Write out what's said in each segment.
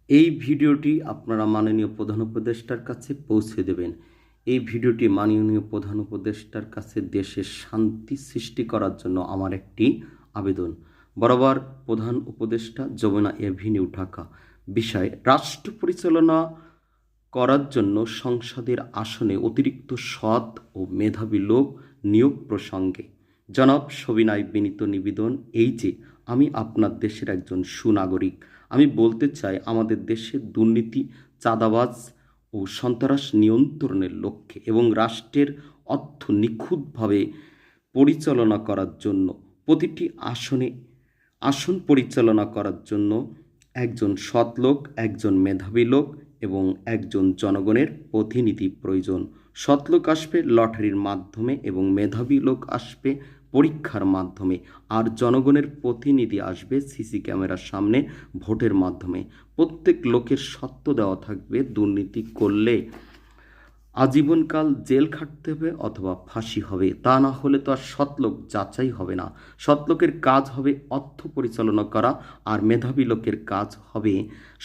এই ভিডিওটি আপনারা মাননীয় প্রধান উপদেষ্টার কাছে পৌঁছে দেবেন। এই ভিডিওটি মাননীয় প্রধান উপদেষ্টার কাছে দেশের শান্তি সৃষ্টি করার জন্য আমার একটি আবেদন। বরাবর প্রধান উপদেষ্টা, যমুনা এভিনিউ, ঢাকা। বিষয়: রাষ্ট্র পরিচালনা করার জন্য সংসদের আসনে অতিরিক্ত সৎ ও মেধাবী লোক নিয়োগ প্রসঙ্গে জনাব সবিনয় বিনীত নিবেদন এই যে, আমি আপনার দেশের একজন সুনাগরিক। আমি বলতে চাই, আমাদের দেশে দুর্নীতি, চাঁদাবাজ ও সন্ত্রাস নিয়ন্ত্রণের লক্ষ্যে এবং রাষ্ট্রের অর্থ নিখুঁতভাবে পরিচালনা করার জন্য প্রতিটি আসন পরিচালনা করার জন্য একজন সৎ লোক, একজন মেধাবী লোক এবং একজন জনগণের প্রতিনিধি প্রয়োজন। সৎ লোক আসবে লটারির মাধ্যমে এবং মেধাবী লোক আসবে পরীক্ষার মাধ্যমে, আর জনগণের প্রতিনিধি আসবে সিসি ক্যামেরার সামনে ভোটের মাধ্যমে। প্রত্যেক লোকের সত্য দেওয়া থাকবে, দুর্নীতি করলে আজীবনকাল জেল খাটতে হবে অথবা ফাঁসি হবে। তা না হলে তো আর সৎলোক যাচাই হবে না। সৎলোকের কাজ হবে অর্থ পরিচালনা করা, আর মেধাবী লোকের কাজ হবে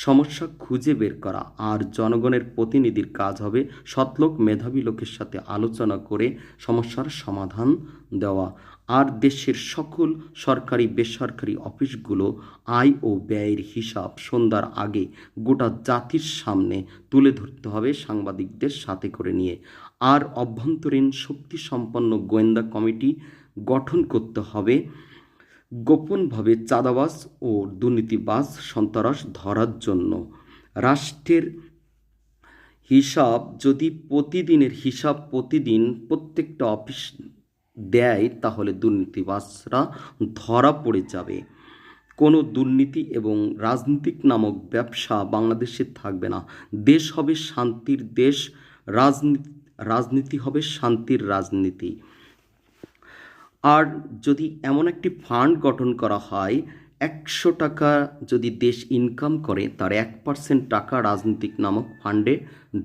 সমস্যা খুঁজে বের করা, আর জনগণের প্রতিনিধির কাজ হবে সৎলোক মেধাবী লোকের সাথে আলোচনা করে সমস্যার সমাধান দেওয়া। আর দেশের সকল সরকারি বেসরকারি অফিসগুলো আয় ও ব্যয়ের হিসাব সন্ধ্যার আগে গোটা জাতির সামনে তুলে ধরতে হবে সাংবাদিকদের সাথে করে নিয়ে। আর অভ্যন্তরীণ শক্তিসম্পন্ন গোয়েন্দা কমিটি গঠন করতে হবে গোপনভাবে চাঁদাবাজ ও দুর্নীতিবাজ সন্ত্রাস ধরার জন্য। রাষ্ট্রের হিসাব যদি প্রতিদিনের হিসাব প্রতিদিন প্রত্যেকটা অফিস দেয়, তাহলে দুর্নীতিবাজরা ধরা পড়ে যাবে। কোনো দুর্নীতি এবং রাজনীতিক নামক ব্যবসা বাংলাদেশে থাকবে না। দেশ হবে শান্তির দেশ, রাজনীতি হবে শান্তির রাজনীতি। আর যদি এমন একটি ফান্ড গঠন করা হয়, 100 টাকা যদি দেশ ইনকাম করে, তার 1% টাকা রাজনীতিক নামক ফান্ডে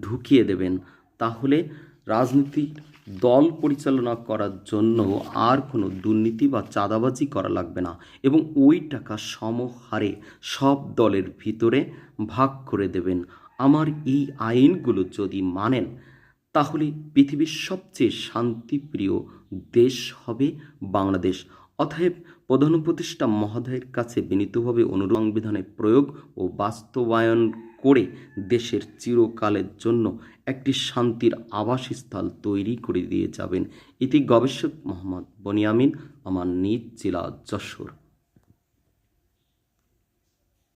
ঢুকিয়ে দেবেন। তাহলে রাজনীতিক দল পরিচালনা করার জন্য আর কোনো দুর্নীতি বা চাঁদাবাজি করা লাগবে না, এবং ওই টাকা সমহারে সব দলের ভিতরে ভাগ করে দেবেন। আমার এই আইনগুলো যদি মানেন, তাহলে পৃথিবীর সবচেয়ে শান্তিপ্রিয় দেশ হবে বাংলাদেশ। অতএব প্রধান উপদেষ্টা মহোদয়ের কাছে বিনীতভাবে অনুরোধ, সংবিধানের প্রয়োগ ও বাস্তবায়ন করে দেশের চিরকালের জন্য একটি শান্তির আবাসস্থল তৈরি করে দিয়ে যাবেন। ইতি গবেষক মোহাম্মদ বনিয়ামিন, আমার নিজ জেলা যশোর।